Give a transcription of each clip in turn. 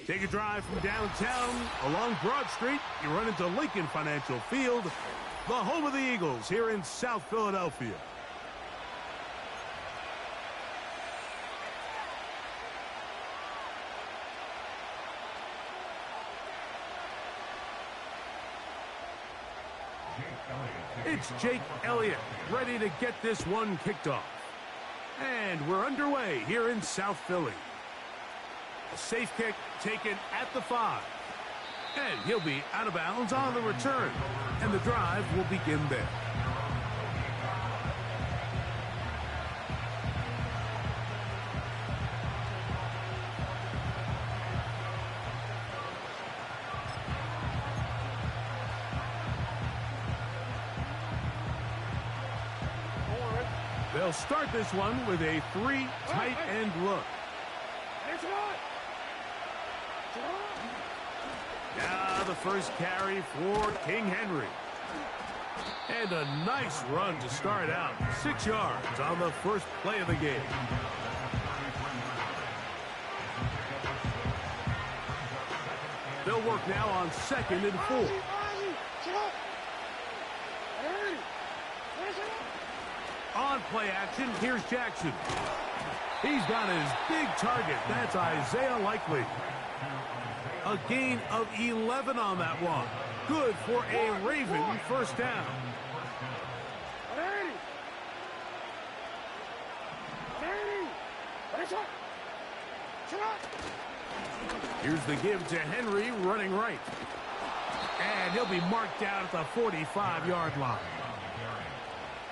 Take a drive from downtown along Broad Street. You run into Lincoln Financial Field, the home of the Eagles here in South Philadelphia. It's Jake Elliott ready to get this one kicked off. And we're underway here in South Philly. A safe kick taken at the 5. And he'll be out of bounds on the return. And the drive will begin there. They'll start this one with a 3 tight end look. Now the first carry for King Henry. And a nice run to start out. 6 yards on the first play of the game. They'll work now on 2nd and 4. On play action, here's Jackson. He's got his big target. That's Isaiah Likely. A gain of 11 on that one. Good for a Raven first down. Here's the give to Henry running right. And he'll be marked down at the 45-yard line.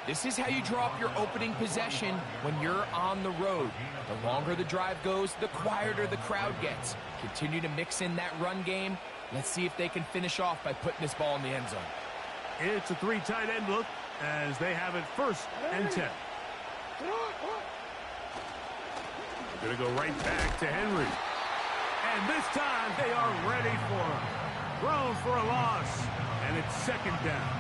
This is how you draw up your opening possession when you're on the road. The longer the drive goes, the quieter the crowd gets. Continue to mix in that run game. Let's see if they can finish off by putting this ball in the end zone. It's a 3 tight end look as they have it 1st and 10. Going to go right back to Henry. And this time they are ready for him. Thrown for a loss. And it's 2nd down.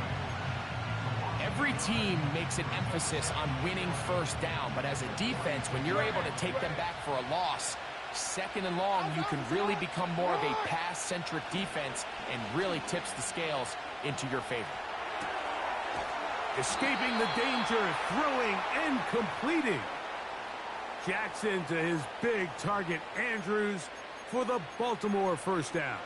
Every team makes an emphasis on winning first down, but as a defense, when you're able to take them back for a loss, 2nd and long, you can really become more of a pass-centric defense and really tips the scales into your favor. Escaping the danger, throwing and completing. Jackson to his big target, Andrews, for the Baltimore first down.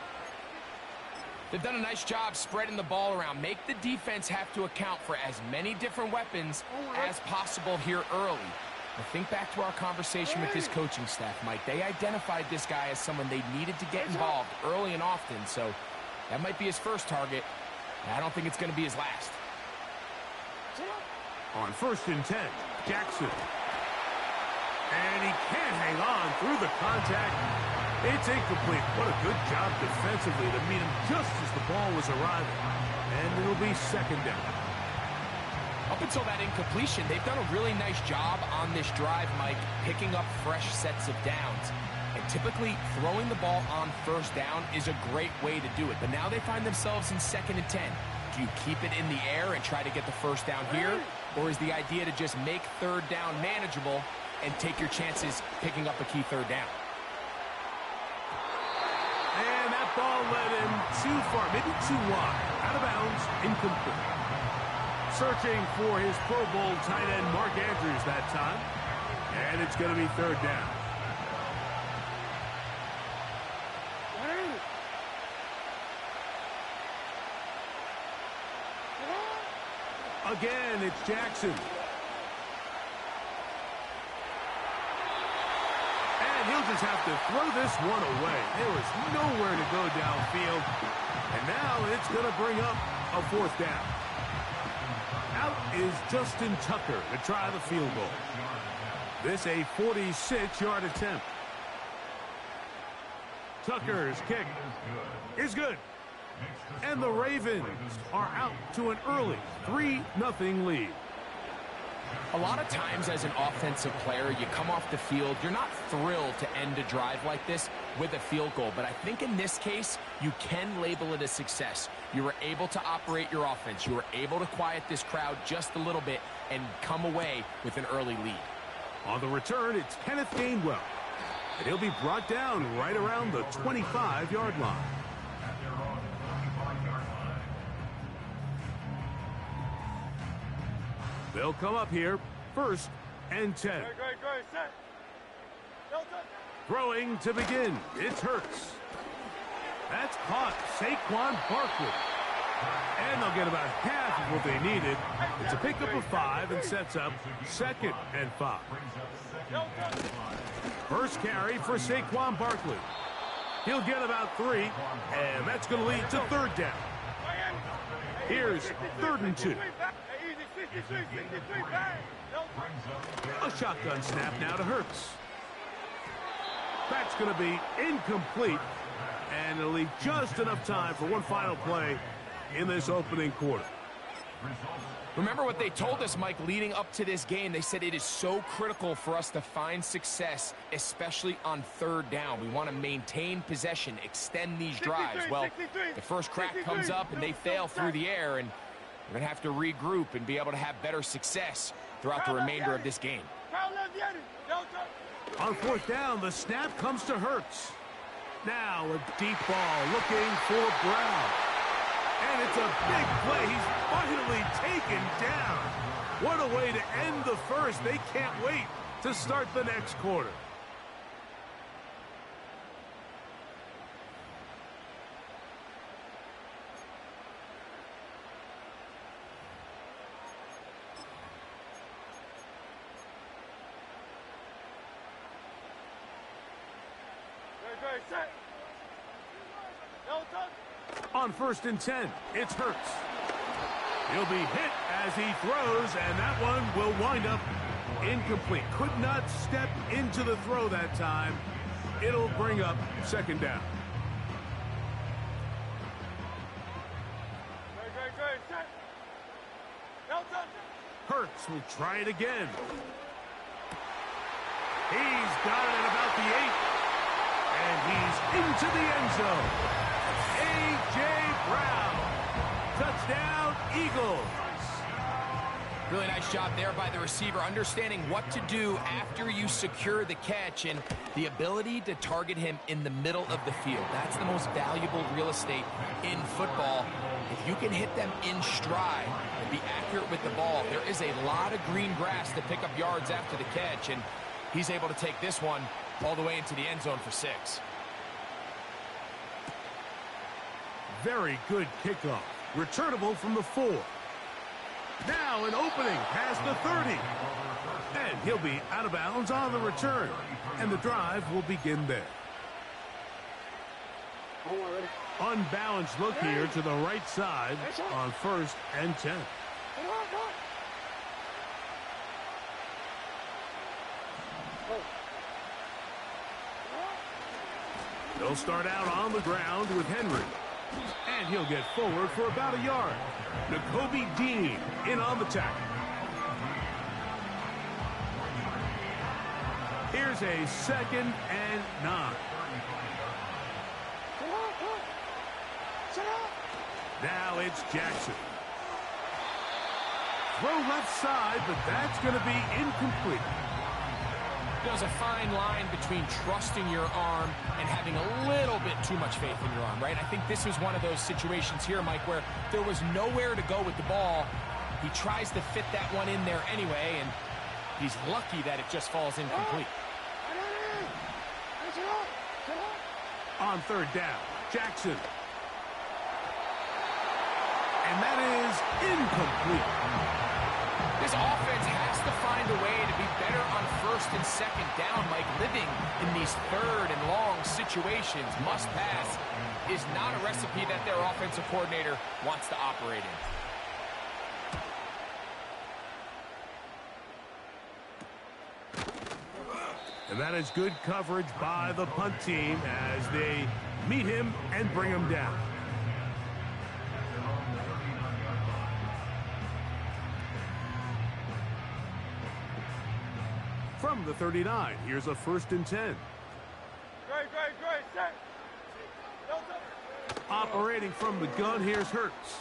They've done a nice job spreading the ball around. Make the defense have to account for as many different weapons as possible here early. Now think back to our conversation with this coaching staff, Mike. They identified this guy as someone they needed to get involved early and often, so that might be his first target. I don't think it's going to be his last. On 1st and 10, Jackson. And he can't hang on through the contact. It's incomplete. What a good job defensively to meet him just as the ball was arriving. And it'll be 2nd down. Up until that incompletion, they've done a really nice job on this drive, Mike, picking up fresh sets of downs. And typically, throwing the ball on 1st down is a great way to do it. But now they find themselves in 2nd and 10. Do you keep it in the air and try to get the 1st down here? Or is the idea to just make 3rd down manageable and take your chances picking up a key 3rd down? And that ball led him too far, maybe too wide. Out of bounds, incomplete. Searching for his Pro Bowl tight end, Mark Andrews, that time. And it's going to be 3rd down. Again, it's Jackson. He'll just have to throw this one away. There was nowhere to go downfield. And now it's going to bring up a 4th down. Out is Justin Tucker to try the field goal. This a 46-yard attempt. Tucker's kick is good. And the Ravens are out to an early 3-0 lead. A lot of times as an offensive player, you come off the field, you're not thrilled to end a drive like this with a field goal. But I think in this case, you can label it a success. You were able to operate your offense. You were able to quiet this crowd just a little bit and come away with an early lead. On the return, it's Kenneth Gainwell. And he'll be brought down right around the 25-yard line. They'll come up here, 1st and 10. Throwing to begin. It's Hurts. That's caught. Saquon Barkley. And they'll get about half of what they needed. It's a pickup of 5 and sets up 2nd and 5. First carry for Saquon Barkley. He'll get about 3, and that's going to lead to 3rd down. Here's 3rd and 2. A shotgun snap now to Hurts. That's going to be incomplete, and it'll leave just enough time for one final play in this opening quarter. Remember what they told us, Mike, leading up to this game. They said it is so critical for us to find success, especially on 3rd down. We want to maintain possession, extend these drives. Well, the first crack comes up and they fail through the air, and we're going to have to regroup and be able to have better success throughout the remainder of this game. On 4th down, the snap comes to Hurts. Now a deep ball looking for Brown. And it's a big play. He's finally taken down. What a way to end the first. They can't wait to start the next quarter. On 1st and 10, it's Hurts. He'll be hit as he throws, and that one will wind up incomplete. Could not step into the throw that time. It'll bring up 2nd down. Hurts will try it again. He's got it at about the 8. And he's into the end zone. A.J. Brown. Touchdown, Eagles. Really nice job there by the receiver, understanding what to do after you secure the catch and the ability to target him in the middle of the field. That's the most valuable real estate in football. If you can hit them in stride and be accurate with the ball, there is a lot of green grass to pick up yards after the catch, and he's able to take this one all the way into the end zone for 6. Very good kickoff. Returnable from the 4. Now an opening past the 30. And he'll be out of bounds on the return. And the drive will begin there. Unbalanced look here to the right side on 1st and 10. They'll start out on the ground with Henry. And he'll get forward for about a yard. Nakobe Dean in on the tackle. Here's a 2nd and 9. Now it's Jackson. Throw left side, but that's going to be incomplete. There's a fine line between trusting your arm and having a little bit too much faith in your arm, right? I think this was one of those situations here, Mike, where there was nowhere to go with the ball. He tries to fit that one in there anyway, and he's lucky that it just falls incomplete. On 3rd down, Jackson. And that is incomplete. This offense has to find a way to be better on 1st and 2nd down, Mike. Living in these 3rd and long situations, must pass, is not a recipe that their offensive coordinator wants to operate in. And that is good coverage by the punt team as they meet him and bring him down. From the 39, here's a 1st and 10. Operating from the gun, here's Hurts.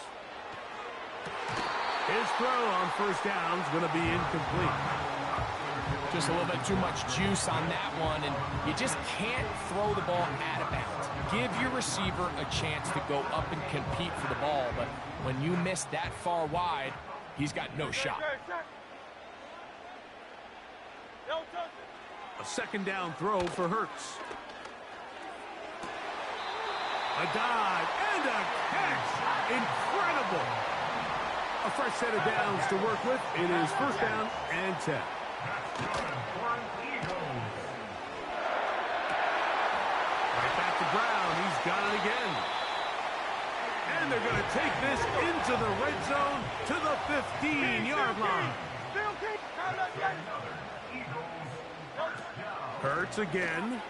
His throw on 1st down is going to be incomplete. Just a little bit too much juice on that one, and you just can't throw the ball out of bounds. Give your receiver a chance to go up and compete for the ball, but when you miss that far wide, he's got no shot. A second down throw for Hurts. A dive and a catch. Incredible. A fresh set of downs to work with. It is first down and 10. Right back to Brown. He's got it again. And they're going to take this into the red zone to the 15-yard line. Hurts again.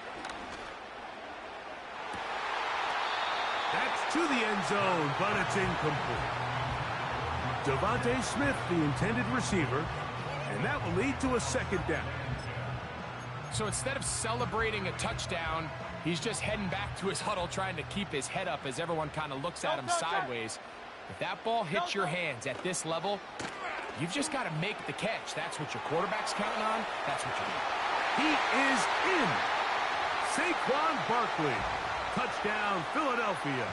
That's to the end zone, but it's incomplete. Devontae Smith, the intended receiver, and that will lead to a second down. So instead of celebrating a touchdown, he's just heading back to his huddle trying to keep his head up as everyone kind of looks at him sideways. If that ball hits your hands at this level, you've just got to make the catch. That's what your quarterback's counting on. That's what you do. He is in. Saquon Barkley. Touchdown, Philadelphia.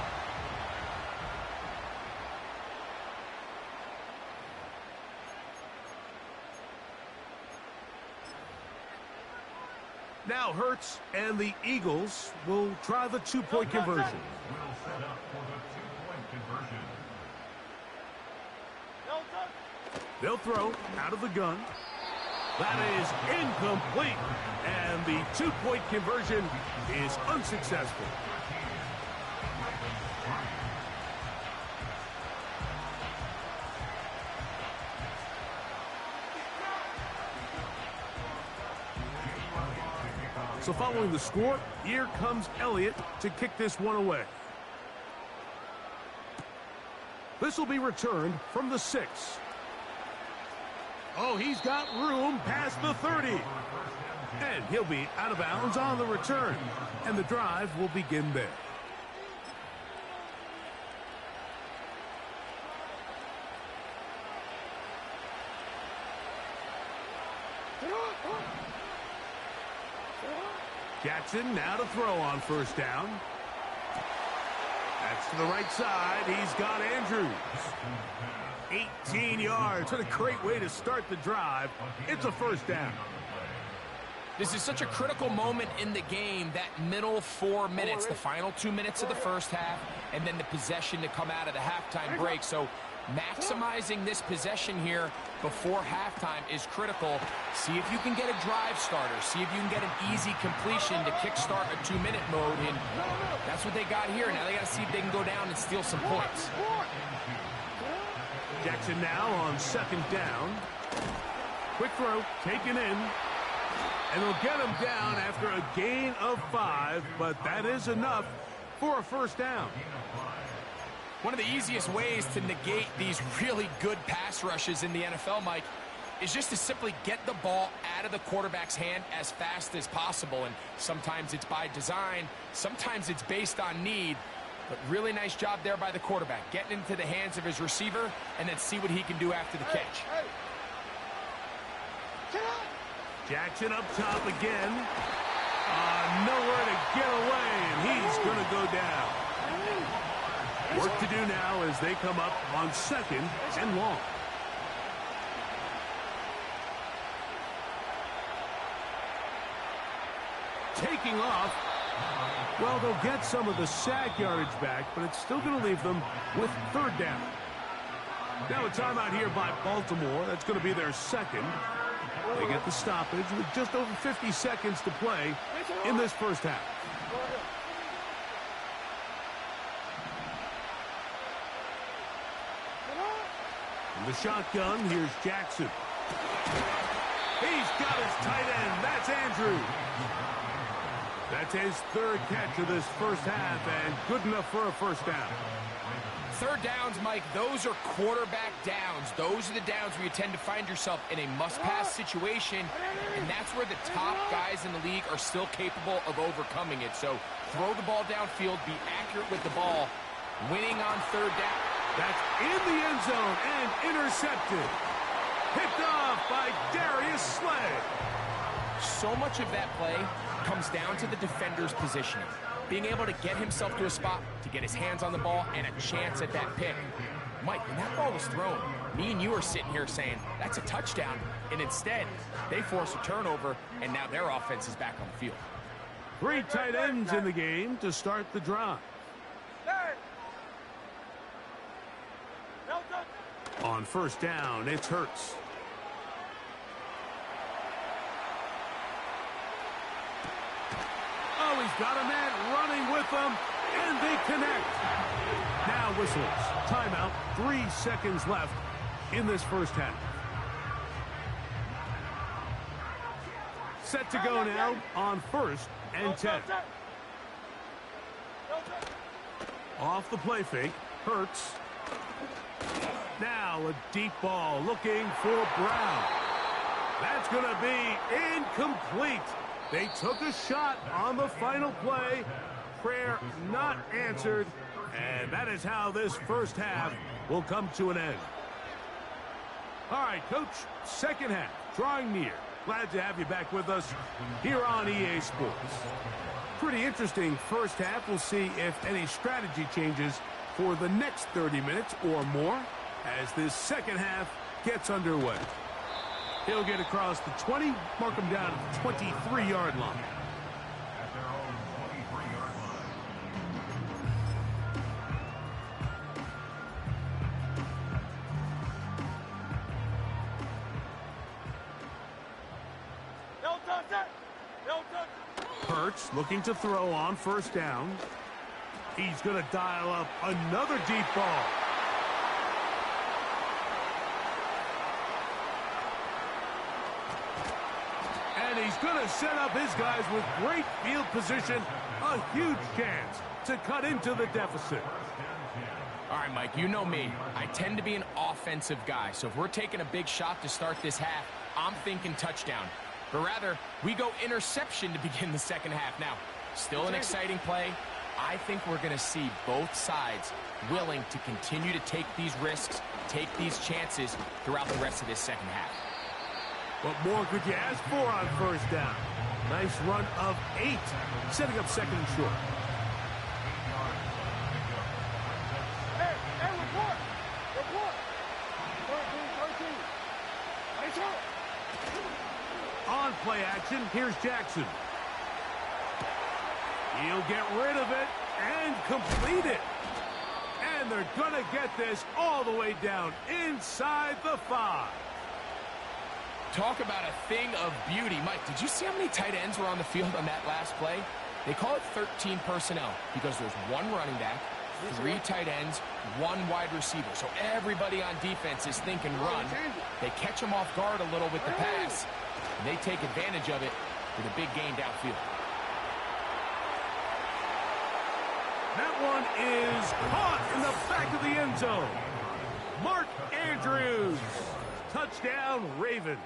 Now Hurts and the Eagles will try the two-point conversion. They'll throw out of the gun. That is incomplete. And the two-point conversion is unsuccessful. So following the score, here comes Elliott to kick this one away. This will be returned from the 6. Oh, he's got room past the 30. And he'll be out of bounds on the return. And the drive will begin there. Jackson now to throw on first down. That's to the right side. He's got Andrews. 18 yards. What a great way to start the drive. It's a first down. This is such a critical moment in the game, that middle 4 minutes, the final 2 minutes of the first half, and then the possession to come out of the halftime break. So maximizing this possession here before halftime is critical. See if you can get a drive starter. See if you can get an easy completion to kickstart a 2-minute mode. And that's what they got here. Now they got to see if they can go down and steal some points. Jackson now on second down. Quick throw, taken in. And they'll get him down after a gain of 5, but that is enough for a first down. One of the easiest ways to negate these really good pass rushes in the NFL, Mike, is just to simply get the ball out of the quarterback's hand as fast as possible. And sometimes it's by design, sometimes it's based on need. But really nice job there by the quarterback, getting into the hands of his receiver and then see what he can do after the catch. Jackson up top again. Nowhere to get away, and he's going to go down. Work to do now as they come up on second and long. Taking off. Well, they'll get some of the sack yardage back, but it's still going to leave them with third down. Now a timeout here by Baltimore. That's going to be their second. They get the stoppage with just over 50 seconds to play in this first half. In the shotgun, here's Jackson. He's got his tight end. That's Andrews. That's his third catch of this first half, and good enough for a first down. Third downs, Mike, those are quarterback downs. Those are the downs where you tend to find yourself in a must-pass situation, and that's where the top guys in the league are still capable of overcoming it. So throw the ball downfield, be accurate with the ball, winning on third down. That's in the end zone and intercepted. Picked off by Darius Slay. So much of that play comes down to the defender's positioning. Being able to get himself to a spot, to get his hands on the ball, and a chance at that pick. Mike, when that ball was thrown, me and you are sitting here saying, that's a touchdown. And instead, they force a turnover, and now their offense is back on the field. 3 tight ends in the game to start the drive. On first down, it's Hurts. Oh, he's got a man running with them, and they connect. Now whistles. Timeout. 3 seconds left in this first half. Set to go now on first and 10. Off the play fake. Hurts. Now a deep ball looking for Brown. That's going to be incomplete. They took a shot on the final play. Prayer not answered. And that is how this first half will come to an end. All right, Coach, second half drawing near. Glad to have you back with us here on EA Sports. Pretty interesting first half. We'll see if any strategy changes for the next 30 minutes or more as this second half gets underway. He'll get across the 20, mark him down at the 23-yard line. Hurts looking to throw on first down. He's going to dial up another deep ball. And he's going to set up his guys with great field position. A huge chance to cut into the deficit. All right, Mike, you know me. I tend to be an offensive guy. So if we're taking a big shot to start this half, I'm thinking touchdown. But rather, we go interception to begin the second half. Now, still an exciting play. I think we're going to see both sides willing to continue to take these risks, take these chances throughout the rest of this second half. What more could you ask for on first down? Nice run of 8, setting up second and short. Hey, report! Report! 13. On play action, here's Jackson. He'll get rid of it and complete it. And they're going to get this all the way down inside the 5. Talk about a thing of beauty. Mike, did you see how many tight ends were on the field on that last play? They call it 13 personnel because there's 1 running back, 3 tight ends, 1 wide receiver. So everybody on defense is thinking run. They catch them off guard a little with the pass, and they take advantage of it with a big gain downfield. That one is caught in the back of the end zone. Mark Andrews. Touchdown, Ravens.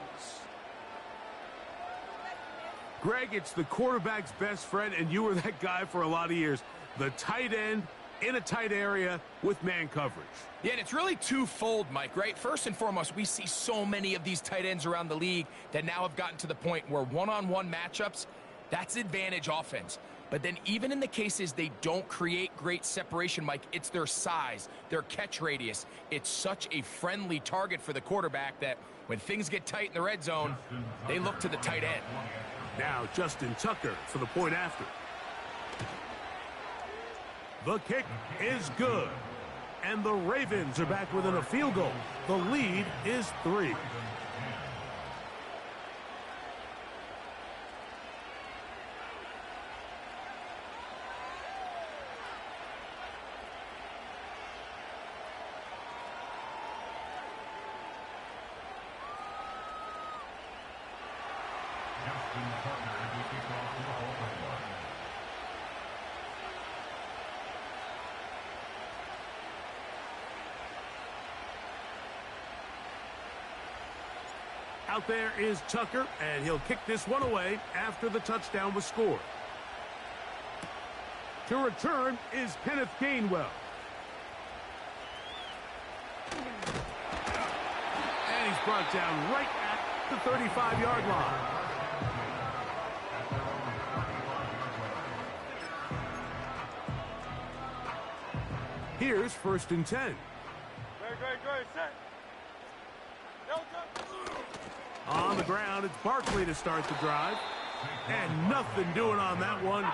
Greg, it's the quarterback's best friend, and you were that guy for a lot of years. The tight end in a tight area with man coverage. Yeah, and it's really twofold, Mike, right? First and foremost, we see so many of these tight ends around the league that now have gotten to the point where one-on-one matchups, that's advantage offense. But then even in the cases they don't create great separation, Mike, it's their size, their catch radius. It's such a friendly target for the quarterback that when things get tight in the red zone, they look to the tight end. Now Justin Tucker for the point after. The kick is good. And the Ravens are back within a field goal. The lead is 3. Out there is Tucker, and he'll kick this one away after the touchdown was scored. To return is Kenneth Gainwell. And he's brought down right at the 35-yard line. Here's 1st and 10. Great, set. Delta. On the ground, it's Barkley to start the drive. And nothing doing on that one.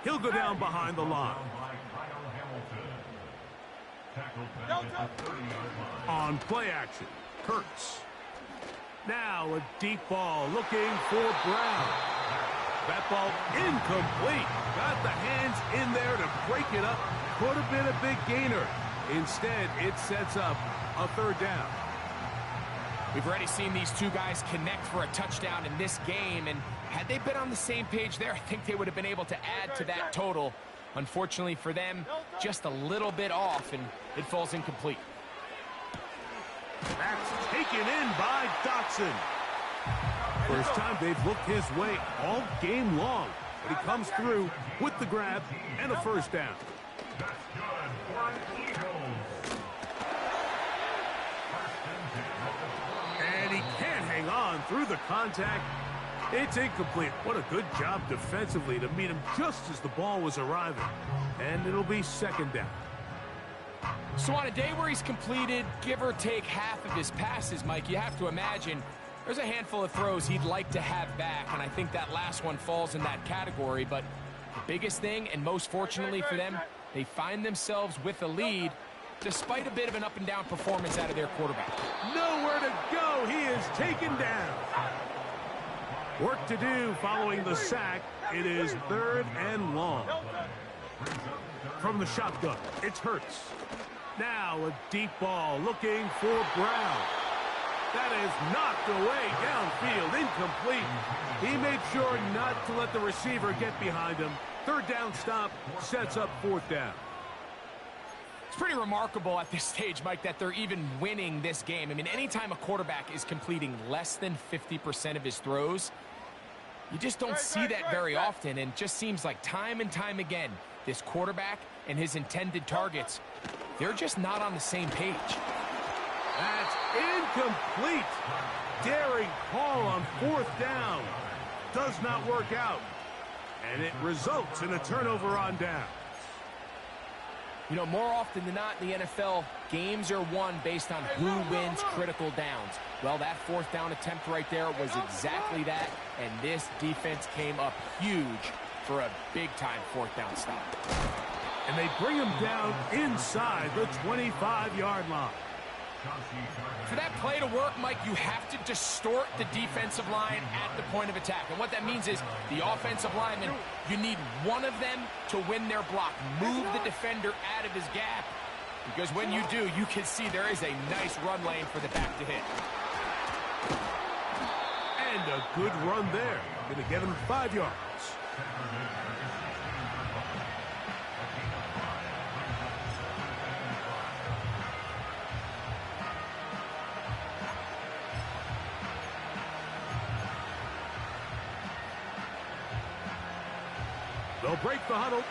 He'll go down behind the line. On play action, Kurtz. Now a deep ball looking for Brown. That ball incomplete. Got the hands in there to break it up. Could have been a big gainer. Instead, it sets up a 3rd down. We've already seen these two guys connect for a touchdown in this game, and had they been on the same page there, I think they would have been able to add to that total. Unfortunately for them, just a little bit off, and it falls incomplete. That's taken in by Dotson. First time they've looked his way all game long, but he comes through with the grab and a 1st down. And he can't hang on through the contact. It's incomplete. What a good job defensively to meet him just as the ball was arriving. And it'll be 2nd down. So on a day where he's completed, give or take half of his passes, Mike, you have to imagine there's a handful of throws he'd like to have back, and I think that last one falls in that category. But the biggest thing, and most fortunately for them, they find themselves with a lead despite a bit of an up-and-down performance out of their quarterback. Nowhere to go. He is taken down. Work to do following the sack. It is 3rd and long. From the shotgun, it's Hurts. Now a deep ball looking for Brown. That is knocked away downfield, incomplete. He made sure not to let the receiver get behind him. 3rd down stop sets up 4th down. It's pretty remarkable at this stage, Mike, that they're even winning this game. I mean, anytime a quarterback is completing less than 50% of his throws, you just don't see that very often, and just seems like time and time again, this quarterback and his intended targets, they're just not on the same page. That's incomplete. Daring call on 4th down. Does not work out. And it results in a turnover on down. You know, more often than not in the NFL, games are won based on who wins critical downs. Well, that 4th down attempt right there was exactly that, and this defense came up huge for a big-time 4th down stop. And they bring him down inside the 25-yard line. For that play to work, Mike, you have to distort the defensive line at the point of attack. And what that means is the offensive lineman, you need one of them to win their block. Move the defender out of his gap. Because when you do, you can see there is a nice run lane for the back to hit. And a good run there. Going to get him 5 yards. They'll break the huddle.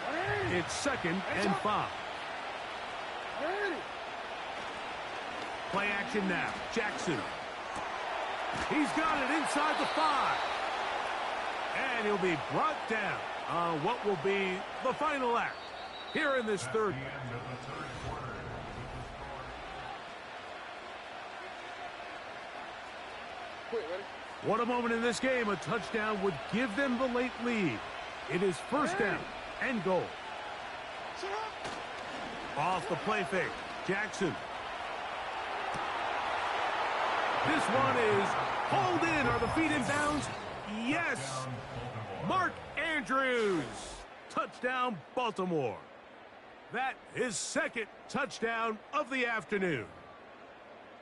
It's 2nd and 5. Play action now. Jackson. He's got it inside the 5. And he'll be brought down on what will be the final act here in this 3rd. What a moment in this game. A touchdown would give them the late lead. It is 1st down and goal. Off the play fake. Jackson. This one is hauled in. Are the feet in bounds? Yes. Mark Andrews. Touchdown, Baltimore. That is 2nd touchdown of the afternoon.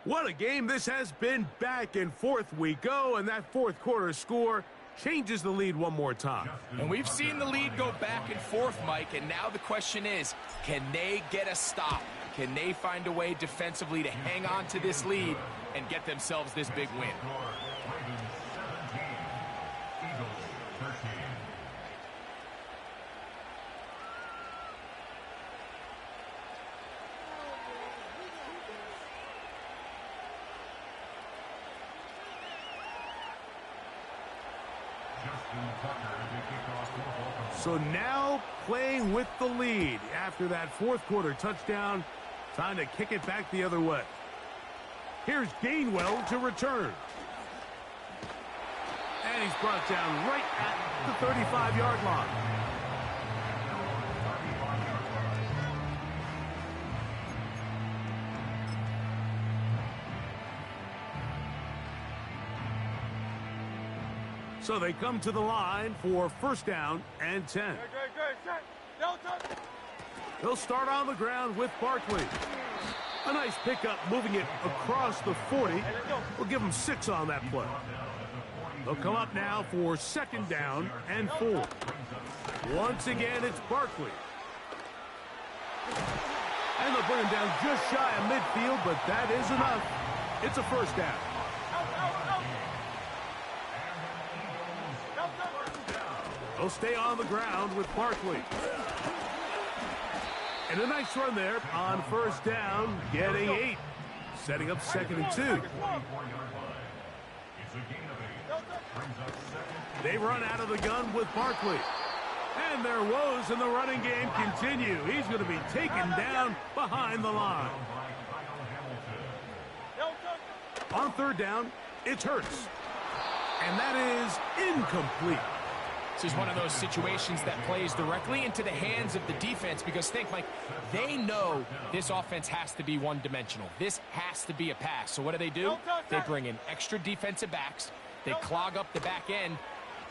What a game this has been. Back and forth we go, and that 4th quarter score changes the lead one more time. And we've seen the lead go back and forth, Mike, and now the question is, can they get a stop? Can they find a way defensively to hang on to this lead and get themselves this big win? So now playing with the lead after that fourth quarter touchdown. Time to kick it back the other way. Here's Gainwell to return. And he's brought down right at the 35-yard line. So they come to the line for first down and 10. They'll start on the ground with Barkley. A nice pickup moving it across the 40. We'll give them 6 on that play. They'll come up now for second down and 4. Once again, it's Barkley. And they'll bring him down just shy of midfield, but that is enough. It's a first down. They'll stay on the ground with Barkley. And a nice run there on first down, getting 8. Setting up second and 2. They run out of the gun with Barkley. And their woes in the running game continue. He's going to be taken down behind the line. On third down, it's Hurts. And that is incomplete. This is one of those situations that plays directly into the hands of the defense because think, Mike, they know this offense has to be one-dimensional. This has to be a pass. So what do? They bring in extra defensive backs. They clog up the back end.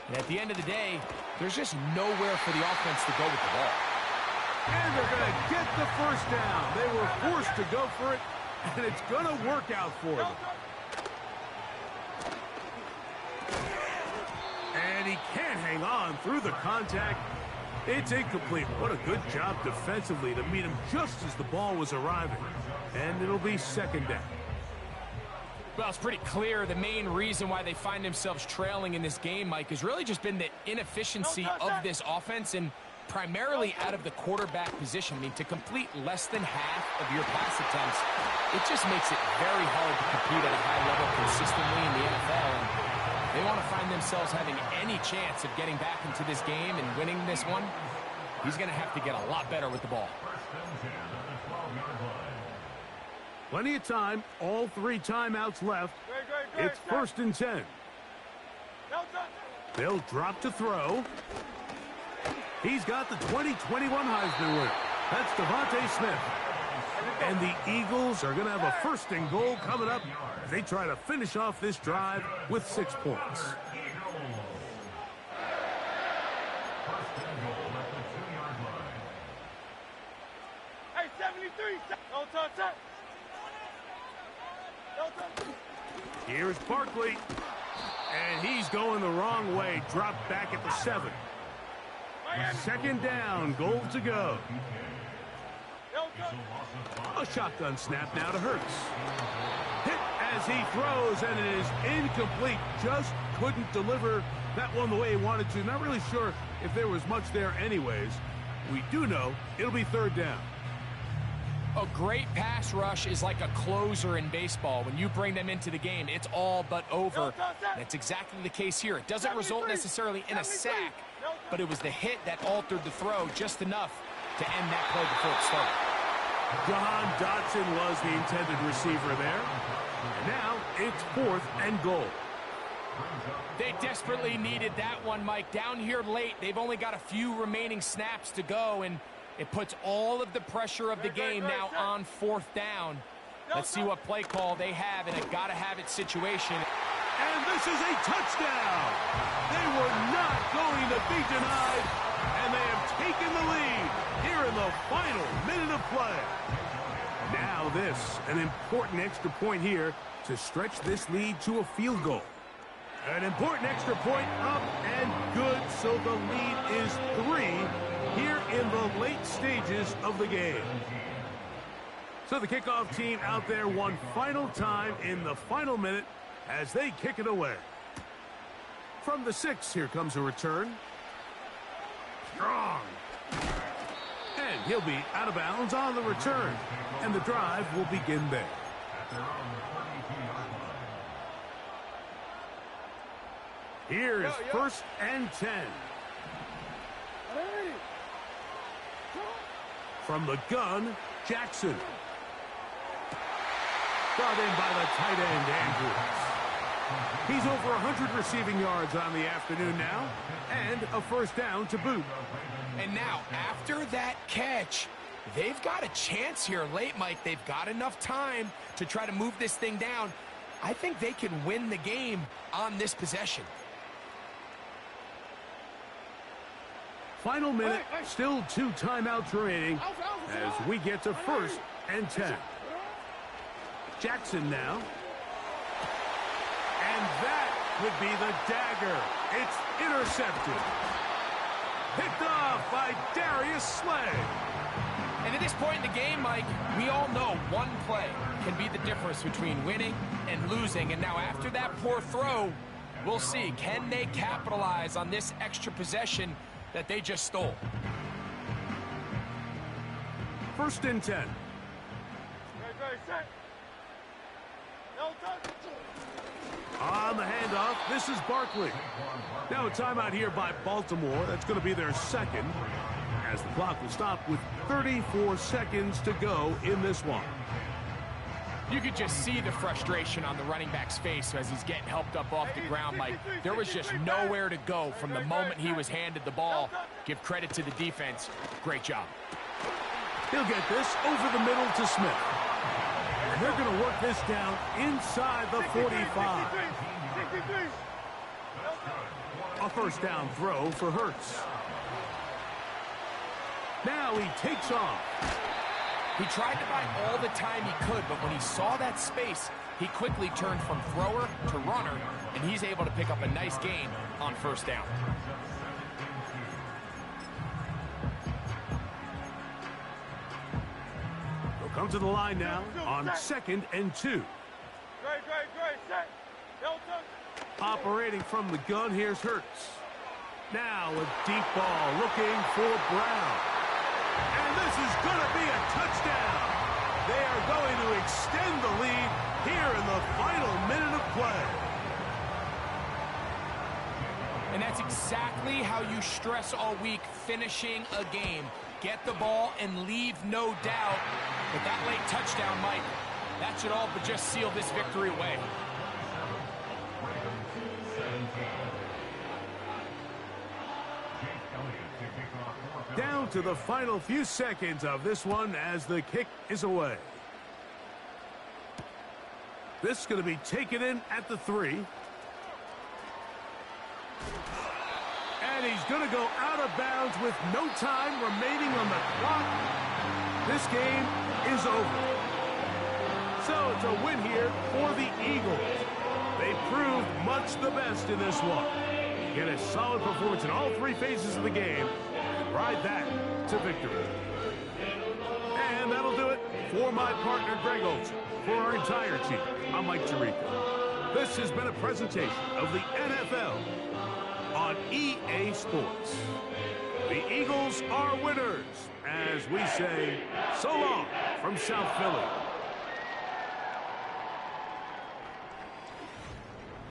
And at the end of the day, there's just nowhere for the offense to go with the ball. And they're going to get the first down. They were forced to go for it, and it's going to work out for them. And he can't hang on through the contact. It's incomplete. What a good job defensively to meet him just as the ball was arriving. And it'll be second down. Well, it's pretty clear the main reason why they find themselves trailing in this game, Mike, has really just been the inefficiency of this offense and primarily out of the quarterback position. I mean, to complete less than half of your pass attempts, it just makes it very hard to compete at a high level consistently in the NFL. And they want to find themselves having any chance of getting back into this game and winning this one. He's going to have to get a lot better with the ball. Plenty of time. All 3 timeouts left. It's first and 10. They'll drop to throw. He's got the 2021 Heisman winner. That's Devontae Smith. And the Eagles are going to have a first and goal coming up. They try to finish off this drive with 6 points. Hey, 73. Don't touch that. Here's Barkley. And he's going the wrong way. Dropped back at the 7. Second down. Goal to go. A shotgun snap now to Hurts. Hit as he throws, and it is incomplete. Just couldn't deliver that one the way he wanted to. Not really sure if there was much there anyways. We do know it'll be third down. A great pass rush is like a closer in baseball. When you bring them into the game, it's all but over. That's exactly the case here. It doesn't result necessarily in a sack, but it was the hit that altered the throw just enough to end that play before it started. John Dotson was the intended receiver there. And now it's fourth and goal. They desperately needed that one, Mike. Down here late, they've only got a few remaining snaps to go, and it puts all of the pressure of the game now on fourth down. Let's see what play call they have in a gotta-have-it situation. And this is a touchdown. They were not going to be denied, and they have taken the lead here in the final minute of play. Now this, an important extra point here to stretch this lead to a field goal. An important extra point up and good, so the lead is 3 here in the late stages of the game. So the kickoff team out there one final time in the final minute as they kick it away. From the 6, here comes a return. Strong. And he'll be out of bounds on the return. And the drive will begin there. Here's first and 10. From the gun, Jackson. Brought in by the tight end, Andrews. He's over 100 receiving yards on the afternoon now, and a first down to boot. And now, after that catch, they've got a chance here late, Mike. They've got enough time to try to move this thing down. I think they can win the game on this possession. Final minute, still 2 timeouts remaining as we get to 1st and 10. Jackson now. And that would be the dagger. It's intercepted. Picked off by Darius Slay. And at this point in the game, Mike, we all know one play can be the difference between winning and losing. And now after that poor throw, we'll see, can they capitalize on this extra possession that they just stole? 1st and 10. On the handoff, this is Barkley. Now a timeout here by Baltimore. That's going to be their second, as the clock will stop with 34 seconds to go in this one. You could just see the frustration on the running back's face as he's getting helped up off the ground, Mike. There was just nowhere to go from the moment he was handed the ball. Give credit to the defense. Great job. He'll get this over the middle to Smith. And they're going to work this down inside the 45. A first down throw for Hurts. Now he takes off. He tried to buy all the time he could, but when he saw that space, he quickly turned from thrower to runner, and he's able to pick up a nice gain on 1st down. They'll come to the line now on 2nd and 2. Operating from the gun, here's Hurts. Now a deep ball looking for Brown. And this is going to be a touchdown. They are going to extend the lead here in the final minute of play. And that's exactly how you stress all week, finishing a game. Get the ball and leave no doubt. But that late touchdown, Mike, that should all but just seal this victory away. Down to the final few seconds of this one as the kick is away. This is going to be taken in at the 3. And he's going to go out of bounds with no time remaining on the clock. This game is over. So it's a win here for the Eagles. They proved much the best in this one. Get a solid performance in all 3 phases of the game. Ride that to victory. And that'll do it for my partner, Greg Olson. For our entire team, I'm Mike Tirico. This has been a presentation of the NFL on EA Sports. The Eagles are winners, as we say so long from South Philly.